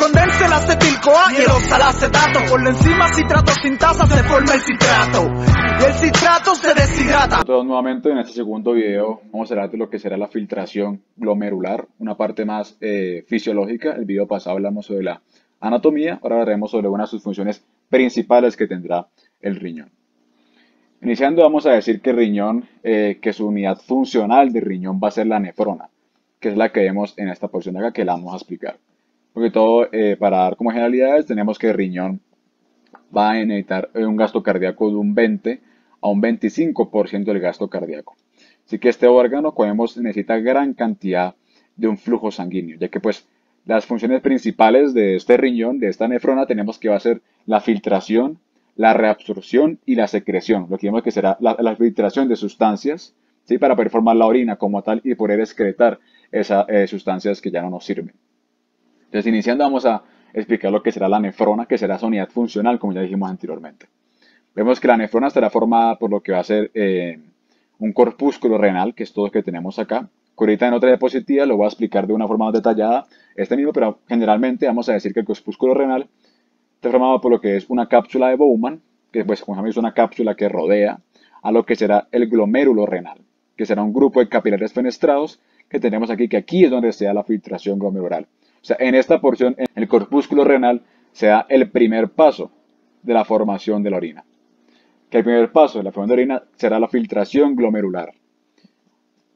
condensa el acetil-CoA y el oxalacetato. Por la enzima citrato sintasa se forma el citrato y el citrato se deshidrata. Todos nuevamente en este segundo video vamos a hablar de lo que será la filtración glomerular, una parte más fisiológica. El video pasado hablamos sobre la anatomía, ahora hablaremos sobre una de sus funciones principales que tendrá el riñón. Iniciando vamos a decir que el riñón, que su unidad funcional de riñón va a ser la nefrona, que es la que vemos en esta porción de acá que la vamos a explicar. Porque todo, para dar como generalidades, tenemos que el riñón va a necesitar un gasto cardíaco de un 20 a un 25% del gasto cardíaco. Así que este órgano, como vemos, necesita gran cantidad de un flujo sanguíneo, ya que pues las funciones principales de este riñón, de esta nefrona, tenemos que va a ser la filtración, la reabsorción y la secreción, lo que vemos que será la filtración de sustancias, ¿sí? Para poder formar la orina como tal y poder excretar esas sustancias que ya no nos sirven. Entonces, iniciando vamos a explicar lo que será la nefrona, que será su unidad funcional, como ya dijimos anteriormente. Vemos que la nefrona estará formada por lo que va a ser un corpúsculo renal, que es todo lo que tenemos acá. Que ahorita en otra diapositiva lo voy a explicar de una forma más detallada, mismo, pero generalmente vamos a decir que el corpúsculo renal está formado por lo que es una cápsula de Bowman, que pues como sabemos es una cápsula que rodea a lo que será el glomérulo renal, que será un grupo de capilares fenestrados que tenemos aquí, que aquí es donde se da la filtración glomerular. O sea, en esta porción, en el corpúsculo renal, se da el primer paso de la formación de la orina. Que el primer paso de la formación de la orina será la filtración glomerular.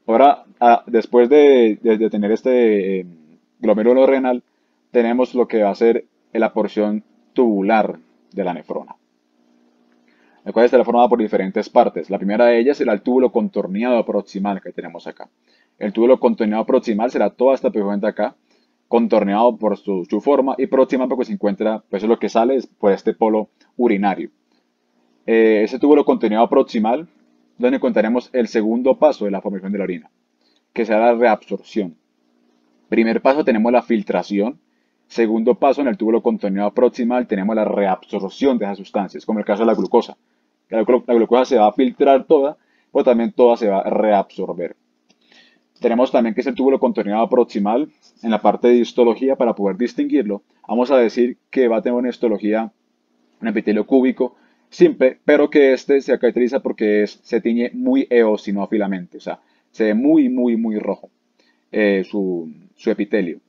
Ahora, después de tener este glomérulo renal, tenemos lo que va a ser la porción tubular de la nefrona, la cual estará formada por diferentes partes. La primera de ellas será el túbulo contorneado proximal que tenemos acá. El túbulo contorneado proximal será toda esta porción de acá, contorneado por su forma, y proximal porque se encuentra, pues es lo que sale por este polo urinario. Ese túbulo contorneado proximal, donde encontraremos el segundo paso de la formación de la orina, que será la reabsorción. Primer paso tenemos la filtración. Segundo paso, en el túbulo contorneado proximal tenemos la reabsorción de esas sustancias, como el caso de la glucosa. La glucosa se va a filtrar toda, pero también toda se va a reabsorber. Tenemos también que es el túbulo contorneado proximal. En la parte de histología, para poder distinguirlo, vamos a decir que va a tener una histología, un epitelio cúbico simple, pero que este se caracteriza porque se tiñe muy eosinófilamente, o sea, se ve muy rojo su epitelio.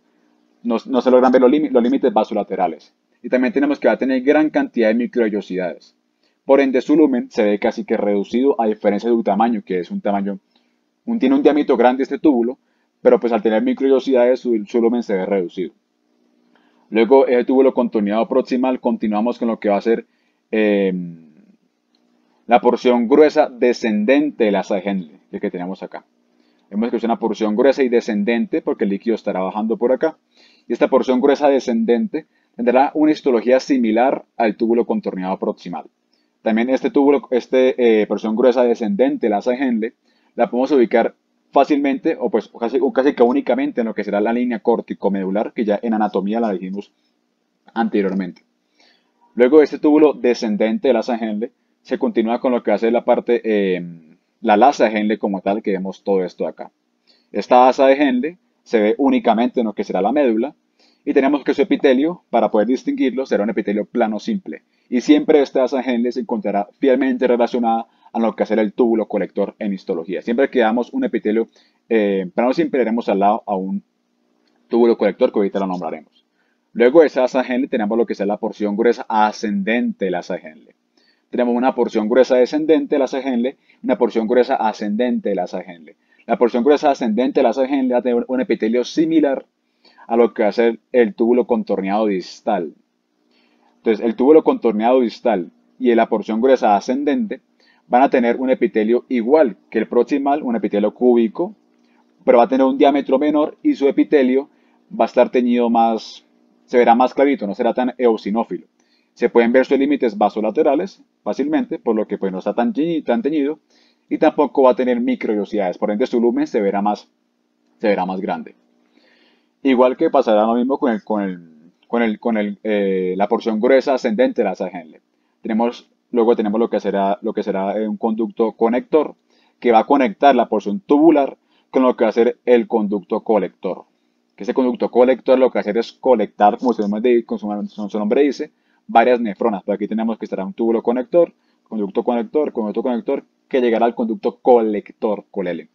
No se logran ver los límites vasolaterales. Y también tenemos que va a tener gran cantidad de microvellosidades. Por ende, su lumen se ve casi que reducido a diferencia de su tamaño, que es un tamaño, tiene un diámetro grande este túbulo, pero pues al tener microvellosidades su lumen se ve reducido. Luego, el túbulo contorneado proximal, continuamos con lo que va a ser la porción gruesa descendente de la asa de Henle, que tenemos acá. Vemos que es una porción gruesa y descendente porque el líquido estará bajando por acá. Y esta porción gruesa descendente tendrá una histología similar al túbulo contorneado proximal. También esta porción gruesa descendente de la asa de Henle la podemos ubicar fácilmente o pues casi que únicamente en lo que será la línea córtico-medular, que ya en anatomía la dijimos anteriormente. Luego de este túbulo descendente de la asa de Henle se continúa con lo que va a ser la parte, la asa de Henle como tal, que vemos todo esto acá. Esta asa de Henle se ve únicamente en lo que será la médula y tenemos que su epitelio, para poder distinguirlo, será un epitelio plano simple. Y siempre esta asa de Henle se encontrará fielmente relacionada a lo que será el túbulo colector en histología. Siempre que damos un epitelio plano simple, iremos al lado a un túbulo colector que ahorita lo nombraremos. Luego de esa asa de Henle tenemos lo que es la porción gruesa ascendente de la asa de Henle. Tenemos una porción gruesa descendente de la asa de Henle y una porción gruesa ascendente de la asa de Henle. La porción gruesa ascendente de la asa de Henle va a tener un epitelio similar a lo que va a ser el túbulo contorneado distal. Entonces, el túbulo contorneado distal y la porción gruesa ascendente van a tener un epitelio igual que el proximal, un epitelio cúbico, pero va a tener un diámetro menor y su epitelio va a estar teñido más, se verá más clarito, no será tan eosinófilo. Se pueden ver sus límites vasolaterales fácilmente, por lo que pues no está tan teñido y tampoco va a tener microvellosidades, por ende su lumen se verá más grande. Igual que pasará lo mismo la porción gruesa ascendente de la asa de Henle. Luego tenemos lo que será un conducto conector que va a conectar la porción tubular con lo que va a ser el conducto colector, Que este conducto colector lo que hace es colectar, como su nombre dice, varias nefronas. Por aquí tenemos que estará un túbulo conector, conducto conector, que llegará al conducto colector con L.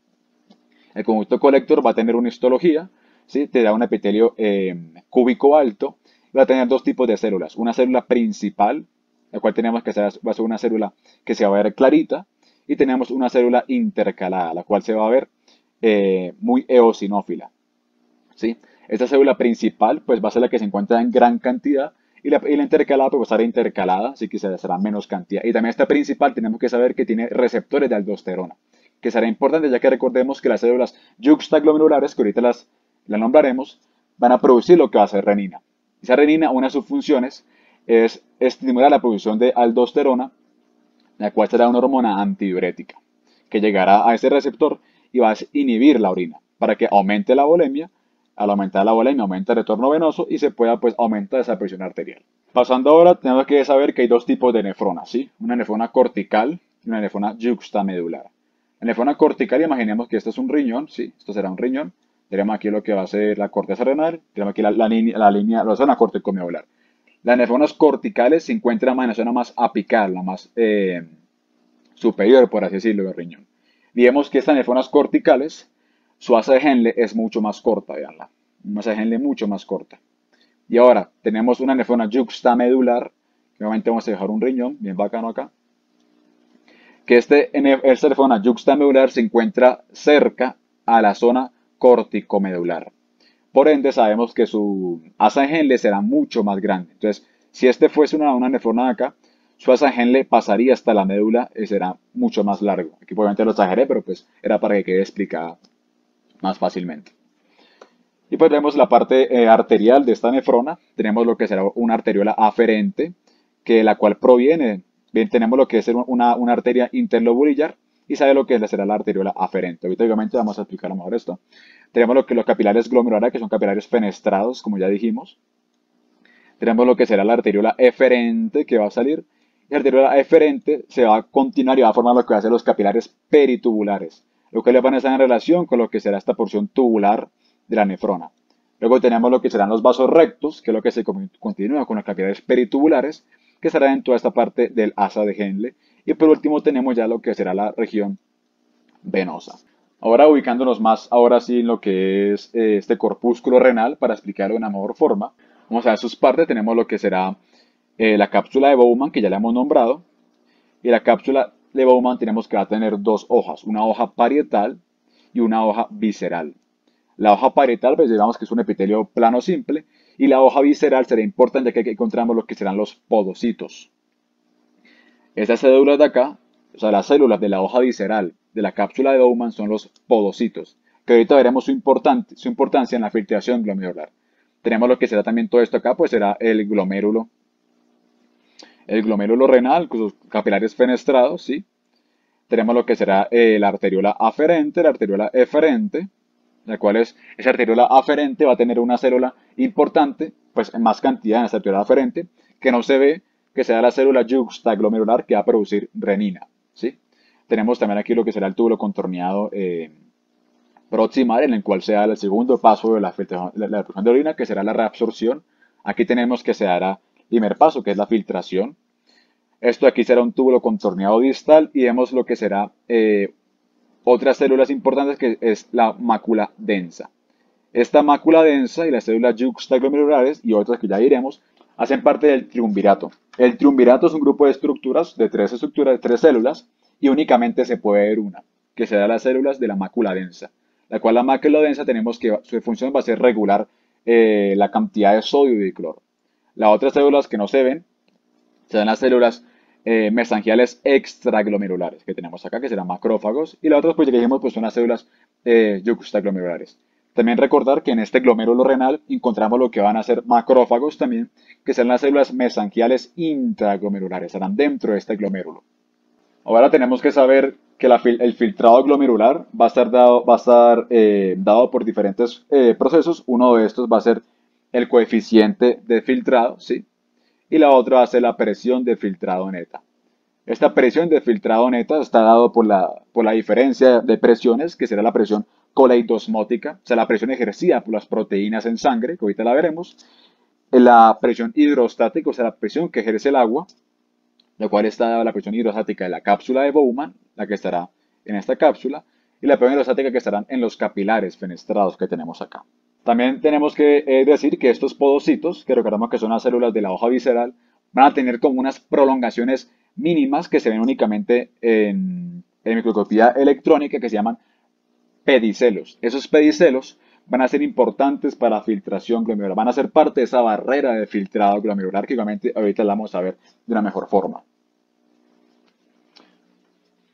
El conducto colector va a tener una histología, ¿sí? Te da un epitelio cúbico alto, y va a tener dos tipos de células. Una célula principal, la cual tenemos que hacer, va a ser una célula que se va a ver clarita, y tenemos una célula intercalada, la cual se va a ver muy eosinófila, ¿sí? Esta célula principal pues va a ser la que se encuentra en gran cantidad y la intercalada pues va a estar intercalada, así que será menos cantidad. Y también esta principal tenemos que saber que tiene receptores de aldosterona, que será importante ya que recordemos que las células yuxtaglomerulares, que ahorita las nombraremos, van a producir lo que va a ser renina. Esa renina, una de sus funciones es estimular la producción de aldosterona, la cual será una hormona antidiurética, que llegará a ese receptor y va a inhibir la orina para que aumente la volemia. Al aumentar la volemia aumenta el retorno venoso y se pueda pues aumentar esa presión arterial. Pasando ahora, tenemos que saber que hay dos tipos de nefronas, ¿sí? Una nefrona cortical y una nefrona yuxtamedular. La nefrona cortical, imaginemos que esto es un riñón, ¿sí? Esto será un riñón. Tenemos aquí lo que va a ser la corteza renal, tenemos aquí la zona corticomedular. Las nefronas corticales se encuentran en la zona más apical, la más superior, por así decirlo, del riñón. Y vemos que estas nefronas corticales, su asa de Henle es mucho más corta, veanla. Una asa de Henle mucho más corta. Y ahora tenemos una nefrona yuxtamedular, que nuevamente vamos a dejar un riñón, bien bacano acá. Que esta nefrona yuxtamedular se encuentra cerca a la zona corticomedular. Por ende, sabemos que su asa de Henle será mucho más grande. Entonces, si este fuese una nefrona de acá, su asa de Henle pasaría hasta la médula y será mucho más largo. Aquí obviamente lo exageré, pero pues era para que quede explicada más fácilmente. Y pues vemos la parte arterial de esta nefrona. Tenemos lo que será una arteriola aferente, que la cual proviene, bien, tenemos lo que es una arteria interlobulillar y sabe lo que será la arteriola aferente. Ahorita obviamente vamos a explicar a lo mejor esto. Tenemos lo que los capilares glomerulares, que son capilares fenestrados, como ya dijimos. Tenemos lo que será la arteriola eferente, que va a salir. Y la arteriola eferente se va a continuar y va a formar lo que va a ser los capilares peritubulares, lo que le van a estar en relación con lo que será esta porción tubular de la nefrona. Luego tenemos lo que serán los vasos rectos, que es lo que se continúa con los capilares peritubulares, que estará en toda esta parte del asa de Henle. Y por último tenemos ya lo que será la región venosa. Ahora ubicándonos más, ahora sí, en lo que es este corpúsculo renal, para explicarlo de una mejor forma. Vamos a ver sus partes, tenemos lo que será la cápsula de Bowman, que ya la hemos nombrado. Y la cápsula de Bowman tenemos que va a tener dos hojas, una hoja parietal y una hoja visceral. La hoja parietal, pues digamos que es un epitelio plano simple, y la hoja visceral será importante ya que aquí encontramos lo que serán los podocitos. Estas células de acá, o sea, las células de la hoja visceral de la cápsula de Bowman son los podocitos, que ahorita veremos su importancia en la filtración glomerular. Tenemos lo que será también todo esto acá, pues será el glomérulo renal con sus capilares fenestrados, ¿sí? Tenemos lo que será la arteriola aferente, la arteriola eferente, la cual esa arteriola aferente va a tener una célula importante, pues en más cantidad en esa arteriola aferente, que no se ve, que sea la célula yuxtaglomerular que va a producir renina, ¿sí? Tenemos también aquí lo que será el túbulo contorneado proximal, en el cual se da el segundo paso de la filtración de orina, que será la reabsorción. Aquí tenemos que se dará el primer paso, que es la filtración. Esto aquí será un túbulo contorneado distal y vemos lo que será otras células importantes, que es la mácula densa. Esta mácula densa y las células yuxtaglomerulares y otras que ya diremos hacen parte del triunvirato. El triunvirato es un grupo de estructuras, de tres células, y únicamente se puede ver una, que será las células de la mácula densa, la cual la mácula densa tenemos que su función va a ser regular la cantidad de sodio y cloro. Las otras células que no se ven serán las células mesangiales extraglomerulares que tenemos acá, que serán macrófagos, y las otras, pues ya que dijimos, pues son las células yuxtaglomerulares. También recordar que en este glomérulo renal encontramos lo que van a ser macrófagos también, que serán las células mesangiales intraglomerulares, estarán dentro de este glomérulo. Ahora tenemos que saber que el filtrado glomerular va a estar dado por diferentes procesos. Uno de estos va a ser el coeficiente de filtrado, ¿sí? Y la otra va a ser la presión de filtrado neta. Esta presión de filtrado neta está dado por la diferencia de presiones, que será la presión coleidosmótica, o sea, la presión ejercida por las proteínas en sangre, que ahorita la veremos, la presión hidrostática, o sea, la presión que ejerce el agua, la cual está dada la presión hidrostática de la cápsula de Bowman, la que estará en esta cápsula, y la presión hidrostática que estarán en los capilares fenestrados que tenemos acá. También tenemos que decir que estos podocitos, que recordamos que son las células de la hoja visceral, van a tener como unas prolongaciones mínimas que se ven únicamente en microscopía electrónica que se llaman pedicelos. Esos pedicelos van a ser importantes para la filtración glomerular, van a ser parte de esa barrera de filtrado glomerular que obviamente ahorita la vamos a ver de una mejor forma.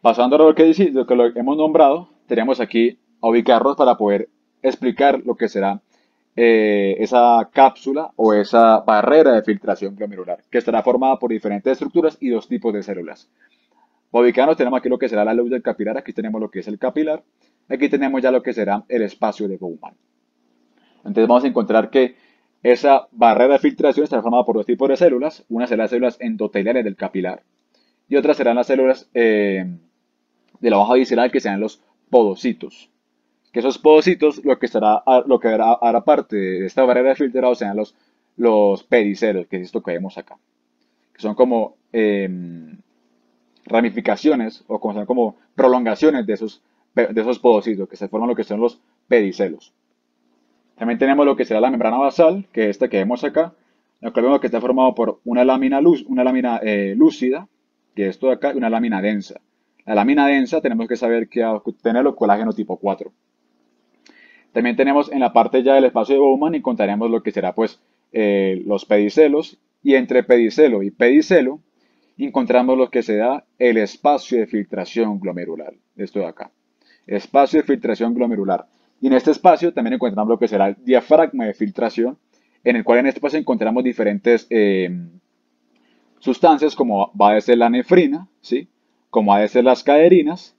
Pasando a lo que hemos nombrado, tenemos aquí a ubicarlos para poder explicar lo que será esa cápsula o esa barrera de filtración glomerular, que estará formada por diferentes estructuras y dos tipos de células. Para ubicarnos tenemos aquí lo que será la luz del capilar, aquí tenemos lo que es el capilar, aquí tenemos ya lo que será el espacio de Bowman. Entonces vamos a encontrar que esa barrera de filtración estará formada por dos tipos de células, una será las células endoteliales del capilar y otras serán las células de la hoja visceral que sean los podocitos. Que esos podocitos lo que hará parte de esta barrera de filtrado sean los pedicelos, que es esto que vemos acá. Que son como ramificaciones o como prolongaciones de esos podocitos, que se forman lo que son los pedicelos. También tenemos lo que será la membrana basal, que es esta que vemos acá, lo que vemos que está formado por una lámina lúcida, que es esto de acá, y una lámina densa. La lámina densa tenemos que saber que va a tener el colágeno tipo 4. También tenemos en la parte ya del espacio de Bowman encontraremos lo que será pues los pedicelos, y entre pedicelo y pedicelo encontramos lo que será el espacio de filtración glomerular, esto de acá, espacio de filtración glomerular. Y en este espacio también encontramos lo que será el diafragma de filtración, en el cual en este espacio encontramos diferentes sustancias como va a ser la nefrina, ¿sí? Como va a ser las caderinas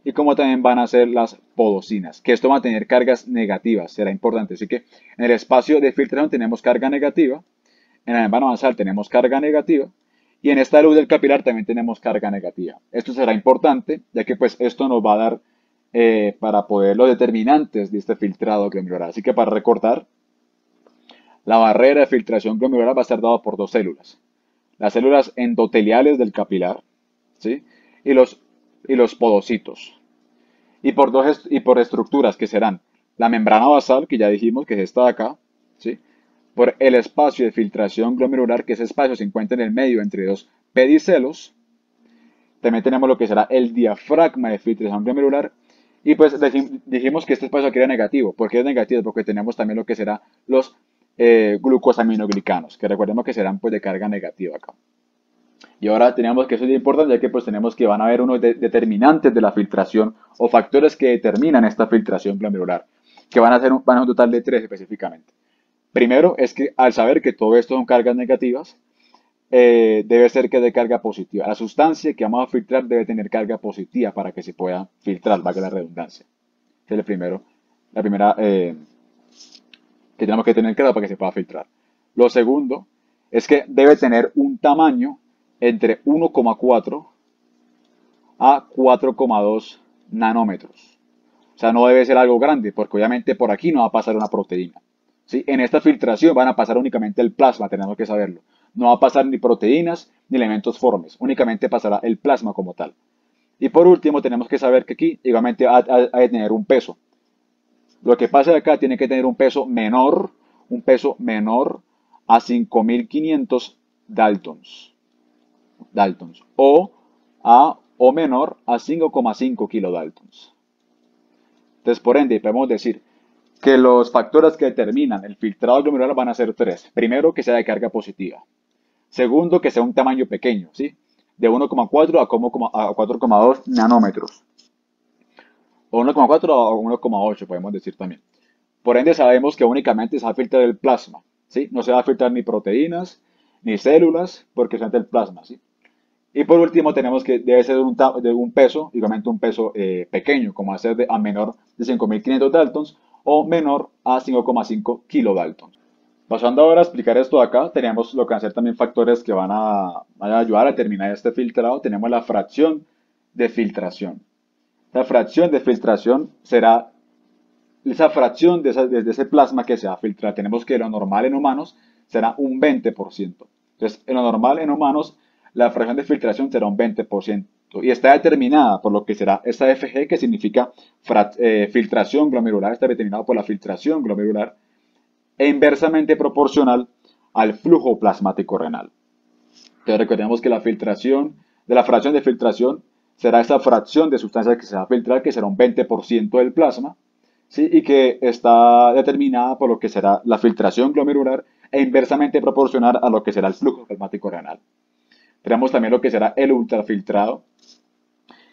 y como también van a ser las podocinas, que esto va a tener cargas negativas, será importante. Así que en el espacio de filtración tenemos carga negativa, en la membrana basal tenemos carga negativa y en esta luz del capilar también tenemos carga negativa. Esto será importante, ya que pues esto nos va a dar para poder los determinantes de este filtrado glomerular. Así que para recordar, la barrera de filtración glomerular va a estar dada por dos células. Las células endoteliales del capilar, ¿sí? y los podocitos. Y por estructuras que serán la membrana basal, que ya dijimos que es esta de acá, ¿sí? Por el espacio de filtración glomerular, que ese espacio se encuentra en el medio entre dos pedicelos. También tenemos lo que será el diafragma de filtración glomerular. Y pues dijimos que este espacio aquí era negativo. ¿Por qué es negativo? Porque tenemos también lo que será los glucosaminoglicanos, que recordemos que serán pues de carga negativa acá. Y ahora tenemos que eso es importante, ya que pues tenemos que van a haber unos determinantes de la filtración o factores que determinan esta filtración glomerular, que van a ser un total de tres específicamente. Primero es que al saber que todo esto son cargas negativas, debe ser que de carga positiva. La sustancia que vamos a filtrar debe tener carga positiva para que se pueda filtrar, valga la redundancia. Ese es el primero, la primera que tenemos que tener claro para que se pueda filtrar. Lo segundo es que debe tener un tamaño entre 1,4 a 4,2 nanómetros. O sea, no debe ser algo grande, porque obviamente por aquí no va a pasar una proteína. ¿Sí? En esta filtración van a pasar únicamente el plasma, tenemos que saberlo. No va a pasar ni proteínas ni elementos formes, únicamente pasará el plasma como tal. Y por último, tenemos que saber que aquí igualmente ha de tener un peso. Lo que pasa de acá tiene que tener un peso menor a 5.500 Daltons o menor a 5,5 kilodaltons. Entonces, por ende, podemos decir que los factores que determinan el filtrado glomerular van a ser tres. Primero, que sea de carga positiva. Segundo, que sea un tamaño pequeño, ¿sí? De 1,4 a 4,2 nanómetros. O 1,4 a 1,8 podemos decir también. Por ende, sabemos que únicamente se va a filtrar el plasma, ¿sí? No se va a filtrar ni proteínas, ni células, porque es el plasma, ¿sí? Y por último, tenemos que debe ser de un peso, igualmente un peso pequeño, como va a ser a menor de 5.500 daltons o menor a 5,5 kilodaltons. Pasando ahora a explicar esto de acá, tenemos lo que van a ser también factores que van a ayudar a determinar este filtrado. Tenemos la fracción de filtración. La fracción de filtración será esa fracción de ese plasma que se va a filtrar. Tenemos que lo normal en humanos será un 20%. Entonces, en lo normal en humanos, la fracción de filtración será un 20%. Y está determinada por lo que será esa FG, que significa filtración glomerular, está determinado por la filtración glomerular e inversamente proporcional al flujo plasmático renal. Entonces recordemos que la filtración, de la fracción de filtración, será esa fracción de sustancia que se va a filtrar, que será un 20% del plasma, ¿sí? Y que está determinada por lo que será la filtración glomerular e inversamente proporcional a lo que será el flujo plasmático renal. Tenemos también lo que será el ultrafiltrado,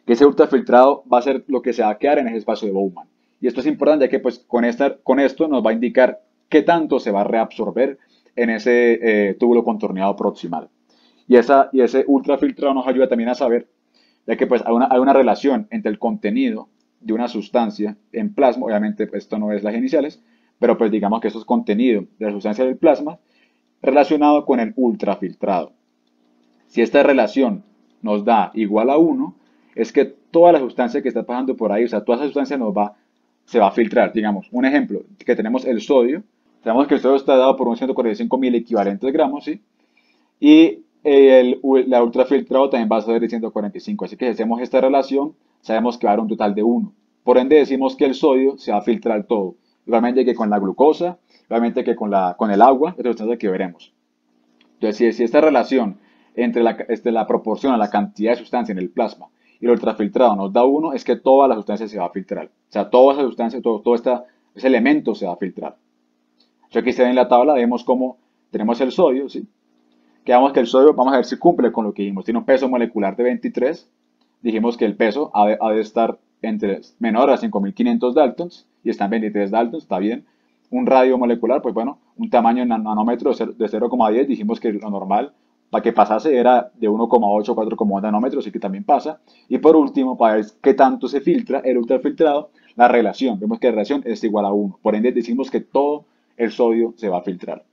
que ese ultrafiltrado va a ser lo que se va a quedar en ese espacio de Bowman. Y esto es importante ya que pues con esto nos va a indicar qué tanto se va a reabsorber en ese túbulo contorneado proximal. Y ese ultrafiltrado nos ayuda también a saber, ya que pues hay una relación entre el contenido de una sustancia en plasma, obviamente pues, esto no es las iniciales, pero pues digamos que eso es contenido de la sustancia del plasma relacionado con el ultrafiltrado. Si esta relación nos da igual a 1, es que toda la sustancia que está pasando por ahí, o sea, toda esa sustancia se va a filtrar. Digamos, un ejemplo, que tenemos el sodio. Sabemos que el sodio está dado por un 145.000 equivalentes gramos, ¿sí? Y la ultrafiltrado también va a ser de 145. Así que si hacemos esta relación, sabemos que va a dar un total de 1. Por ende, decimos que el sodio se va a filtrar todo. Igualmente que con la glucosa, igualmente que con el agua, es la sustancia que veremos. Entonces, si esta relación entre la proporción a la cantidad de sustancia en el plasma y el ultrafiltrado nos da 1, es que toda la sustancia se va a filtrar. O sea, toda esa sustancia, todo ese elemento se va a filtrar. Yo aquí se ve en la tabla, vemos cómo tenemos el sodio, ¿sí? Que vamos que el sodio, vamos a ver si cumple con lo que dijimos. Tiene un peso molecular de 23. Dijimos que el peso ha de estar menor a 5.500 daltons y está en 23 daltons, está bien. Un radio molecular, pues bueno, un tamaño en nanómetros de 0,10. Dijimos que lo normal para que pasase era de 1,8 a 4,1 nanómetros, así que también pasa. Y por último, para ver qué tanto se filtra el ultrafiltrado, la relación. Vemos que la relación es igual a 1. Por ende, decimos que todo el sodio se va a filtrar.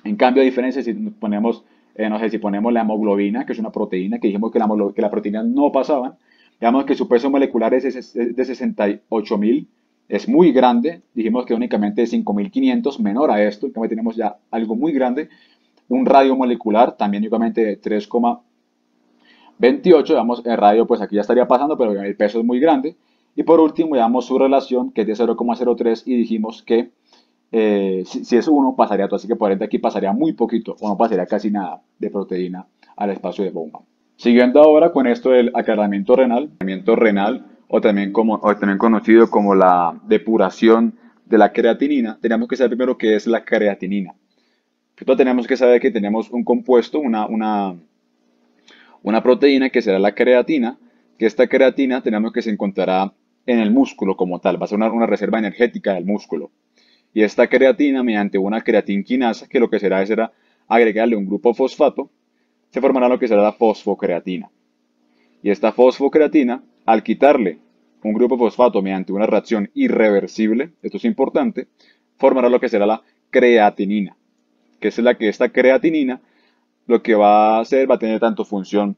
En cambio, a diferencia si ponemos, no sé, si ponemos la hemoglobina, que es una proteína, que dijimos que la proteína no pasaban, veamos que su peso molecular es de 68.000, es muy grande, dijimos que únicamente de 5.500, menor a esto, como tenemos ya algo muy grande, un radio molecular también únicamente de 3,28, veamos el radio pues aquí ya estaría pasando, pero el peso es muy grande, y por último veamos su relación que es de 0,03 y dijimos que si es 1 pasaría todo, así que por ende aquí pasaría muy poquito o no pasaría casi nada de proteína al espacio de Bowman. Siguiendo ahora con esto del aclaramiento renal o también conocido como la depuración de la creatinina, tenemos que saber primero qué es la creatinina. Entonces tenemos que saber que tenemos un compuesto, una proteína que será la creatina, que esta creatina tenemos que se encontrará en el músculo como tal, va a ser una reserva energética del músculo. Y esta creatina, mediante una creatinquinasa, que lo que será agregarle un grupo fosfato, se formará lo que será la fosfocreatina. Y esta fosfocreatina, al quitarle un grupo fosfato mediante una reacción irreversible, esto es importante, formará lo que será la creatinina, que es la que esta creatinina lo que va a hacer va a tener tanto función,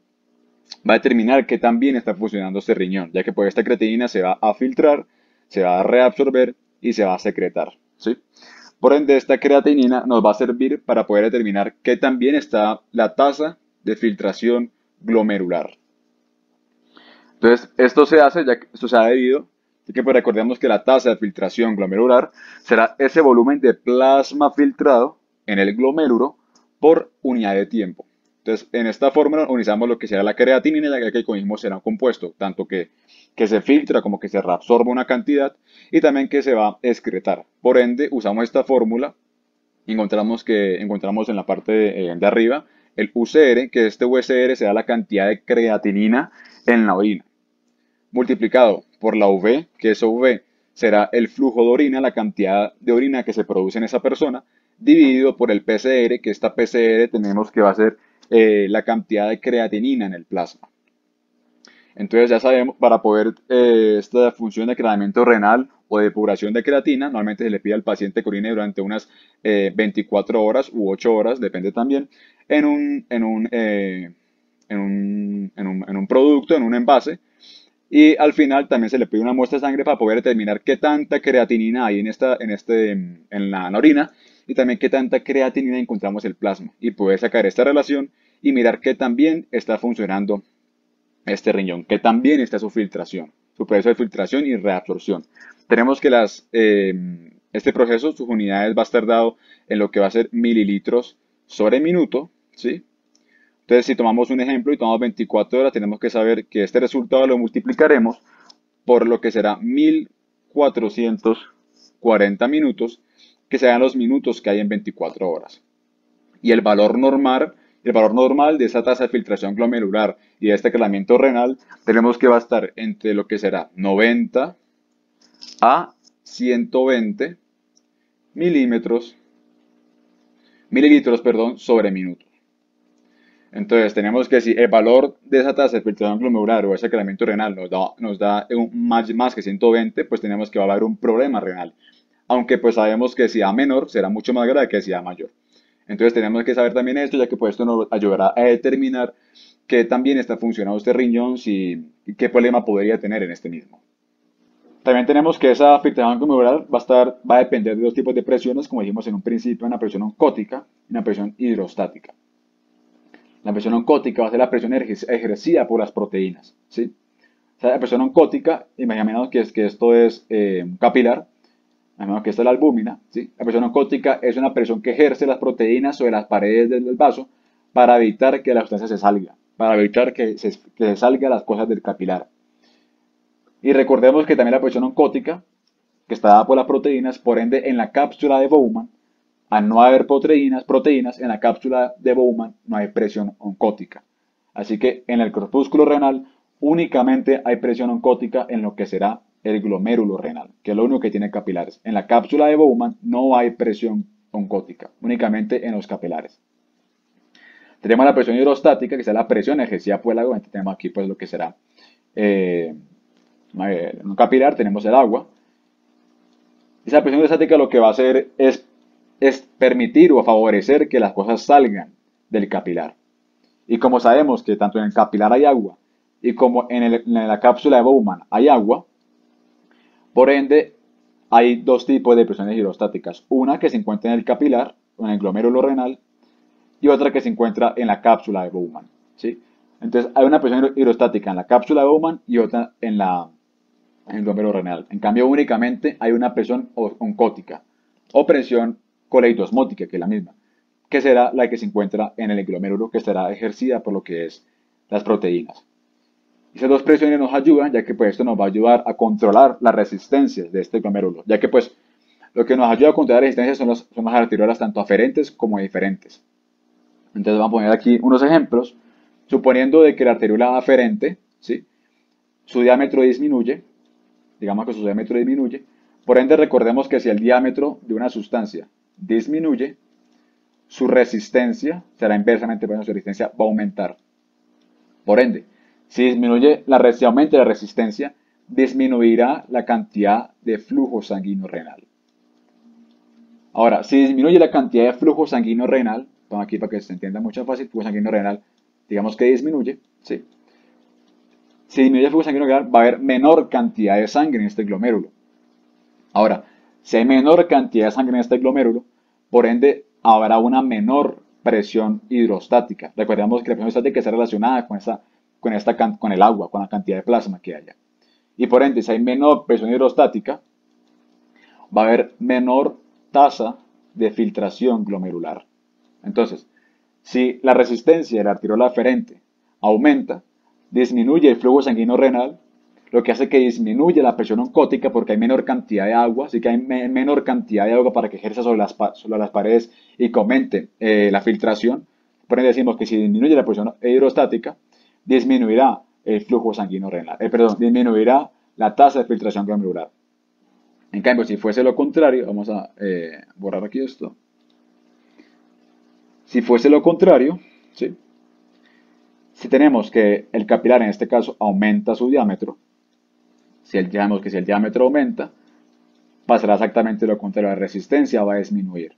va a determinar que tan bien está funcionando este riñón, ya que pues esta creatinina se va a filtrar, se va a reabsorber y se va a secretar, ¿sí? Por ende, esta creatinina nos va a servir para poder determinar qué tan bien está la tasa de filtración glomerular. Entonces, esto se ha debido, así que pues recordemos que la tasa de filtración glomerular será ese volumen de plasma filtrado en el glomérulo por unidad de tiempo. Entonces, en esta fórmula unizamos lo que será la creatinina, ya que como dijimos será un compuesto, tanto que se filtra como que se reabsorbe una cantidad y también que se va a excretar. Por ende, usamos esta fórmula y encontramos en la parte de arriba el UCR, que este UCR será la cantidad de creatinina en la orina, multiplicado por la UV, que esa UV será el flujo de orina, la cantidad de orina que se produce en esa persona, dividido por el PCR, que esta PCR tenemos que va a ser la cantidad de creatinina en el plasma. Entonces ya sabemos, para poder esta función de aclaramiento renal o depuración de creatina, normalmente se le pide al paciente que orine durante unas 24 horas u 8 horas, depende también, en un producto, en un envase, Y al final también se le pide una muestra de sangre para poder determinar qué tanta creatinina hay en la orina y también qué tanta creatinina encontramos en el plasma. Y poder sacar esta relación y mirar qué tan bien está funcionando este riñón, que también está su filtración, su proceso de filtración y reabsorción. Tenemos que este proceso, sus unidades va a estar dado en lo que va a ser mililitros sobre minuto, ¿sí? Entonces, si tomamos un ejemplo y tomamos 24 horas, tenemos que saber que este resultado lo multiplicaremos por lo que será 1440 minutos, que serán los minutos que hay en 24 horas. Y el valor normal de esa tasa de filtración glomerular y de este calamiento renal, tenemos que va a estar entre lo que será 90 a 120 milímetros, mililitros, perdón, sobre minuto. Entonces, tenemos que si el valor de esa tasa de filtración glomerular o ese calamiento renal nos da más que 120, pues tenemos que va a haber un problema renal. Aunque pues sabemos que si A menor será mucho más grave que si A mayor. Entonces tenemos que saber también esto, ya que pues esto nos ayudará a determinar qué también está funcionando este riñón, y qué problema podría tener en este mismo. También tenemos que esa filtración glomerular va a depender de dos tipos de presiones, como dijimos en un principio, una presión oncótica y una presión hidrostática. La presión oncótica va a ser la presión ejercida por las proteínas, ¿sí? O sea, la presión oncótica, imaginemos que esto es un capilar, imaginemos que esta es la albúmina, ¿sí? La presión oncótica es una presión que ejerce las proteínas sobre las paredes del vaso para evitar que la sustancia se salga, para evitar que se salgan las cosas del capilar. Y recordemos que también la presión oncótica, que está dada por las proteínas, por ende, en la cápsula de Bowman, al no haber proteínas, en la cápsula de Bowman no hay presión oncótica. Así que en el corpúsculo renal únicamente hay presión oncótica en lo que será el glomérulo renal, que es lo único que tiene capilares. En la cápsula de Bowman no hay presión oncótica, únicamente en los capilares. Tenemos la presión hidrostática, que es la presión ejercida por el agua. Tenemos aquí pues lo que será eh, en un capilar, tenemos el agua. Esa presión hidrostática lo que va a hacer es permitir o favorecer que las cosas salgan del capilar. Y como sabemos que tanto en el capilar hay agua y como en la cápsula de Bowman hay agua, por ende hay dos tipos de presiones hidrostáticas. Una que se encuentra en el capilar o en el glomérulo renal y otra que se encuentra en la cápsula de Bowman, ¿sí? Entonces hay una presión hidrostática en la cápsula de Bowman y otra en el glomérulo renal. En cambio, únicamente hay una presión oncótica o presión coleidosmótica, que es la misma, que será la que se encuentra en el glomérulo, que será ejercida por lo que es las proteínas. Esas dos presiones nos ayudan, ya que pues esto nos va a ayudar a controlar las resistencias de este glomérulo, ya que pues lo que nos ayuda a controlar las resistencias son las arteriolas tanto aferentes como diferentes. Entonces vamos a poner aquí unos ejemplos, suponiendo de que la arteriola aferente, ¿sí?, su diámetro disminuye, digamos que su diámetro disminuye, por ende recordemos que si el diámetro de una sustancia disminuye, su resistencia será inversamente, bueno, su resistencia va a aumentar. Por ende, si aumenta la resistencia, disminuirá la cantidad de flujo sanguíneo renal. Ahora, si disminuye la cantidad de flujo sanguíneo renal, pongo aquí para que se entienda mucho más fácil, flujo sanguíneo renal, digamos que disminuye, ¿sí? Si disminuye el flujo sanguíneo renal, va a haber menor cantidad de sangre en este glomérulo. Ahora, si hay menor cantidad de sangre en este glomérulo, por ende habrá una menor presión hidrostática. Recordemos que la presión hidrostática está relacionada con el agua, con la cantidad de plasma que haya. Y por ende, si hay menor presión hidrostática, va a haber menor tasa de filtración glomerular. Entonces, si la resistencia de la arteriola aferente aumenta, disminuye el flujo sanguíneo renal, lo que hace que disminuya la presión oncótica porque hay menor cantidad de agua, así que hay menor cantidad de agua para que ejerza sobre las paredes y que aumente la filtración. Por ende decimos que si disminuye la presión hidrostática, disminuirá el flujo sanguíneo renal, disminuirá la tasa de filtración glomerular. En cambio, si fuese lo contrario, vamos a borrar aquí esto. Si fuese lo contrario, ¿sí?, si tenemos que el capilar en este caso aumenta su diámetro, si el diámetro aumenta, pasará exactamente lo contrario, la resistencia va a disminuir.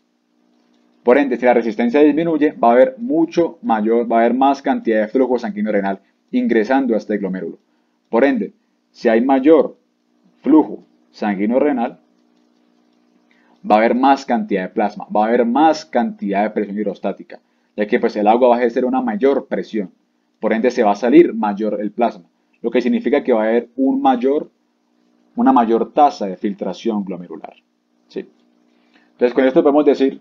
Por ende, si la resistencia disminuye, va a haber más cantidad de flujo sanguíneo renal ingresando a este glomérulo. Por ende, Si hay mayor flujo sanguíneo renal, va a haber más cantidad de plasma, va a haber más cantidad de presión hidrostática, ya que pues el agua va a ejercer una mayor presión, por ende se va a salir mayor el plasma, lo que significa que va a haber una mayor tasa de filtración glomerular. ¿Sí? Entonces con esto podemos decir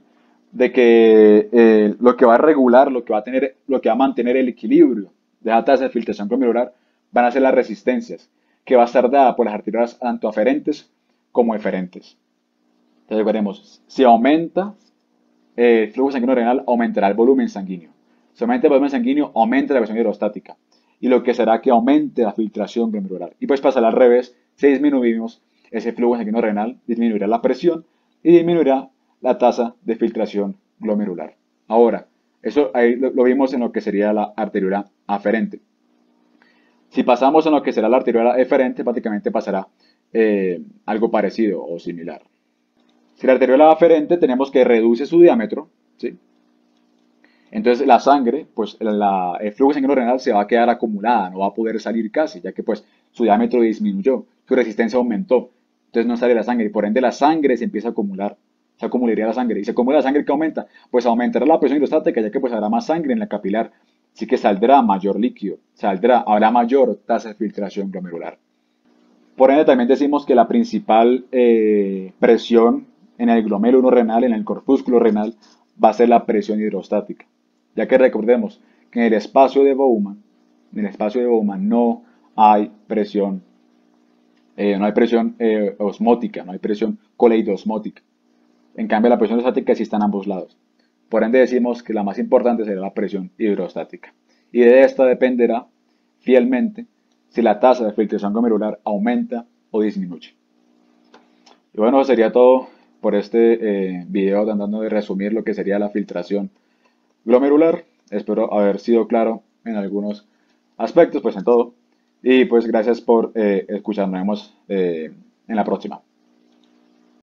de que lo que va a regular, lo que va a mantener el equilibrio de la tasa de filtración glomerular van a ser las resistencias, que va a estar dada por las arterias tanto aferentes como eferentes. Entonces veremos, si aumenta el flujo sanguíneo renal, aumentará el volumen sanguíneo. Si aumenta el volumen sanguíneo, aumenta la presión hidrostática. Y lo que será que aumente la filtración glomerular. Y pues pasará al revés, si disminuimos ese flujo sanguíneo renal, disminuirá la presión y disminuirá la tasa de filtración glomerular. Ahora, eso ahí lo vimos en lo que sería la arteriola aferente. Si pasamos en lo que será la arteriola eferente, prácticamente pasará algo parecido o similar. Si la arteriola aferente tenemos que reduce su diámetro, ¿sí? Entonces la sangre, pues el flujo sanguíneo renal se va a quedar acumulada, no va a poder salir casi, ya que pues su diámetro disminuyó, su resistencia aumentó, entonces no sale la sangre y por ende la sangre se empieza a acumular, se acumularía la sangre y se acumula la sangre que aumenta, pues aumentará la presión hidrostática ya que pues habrá más sangre en la capilar, así que saldrá mayor líquido, habrá mayor tasa de filtración glomerular. Por ende también decimos que la principal presión en el glomérulo renal, en el corpúsculo renal, va a ser la presión hidrostática. Ya que recordemos que en el espacio de Bowman, no hay presión, osmótica, no hay presión coleidosmótica. En cambio, la presión hidrostática sí está en ambos lados. Por ende decimos que la más importante será la presión hidrostática. Y de esta dependerá fielmente si la tasa de filtración glomerular aumenta o disminuye. Y bueno, eso sería todo por este video tratando de resumir lo que sería la filtración glomerular. Espero haber sido claro en algunos aspectos, pues en todo. Y pues gracias por escuchar. Nos vemos en la próxima.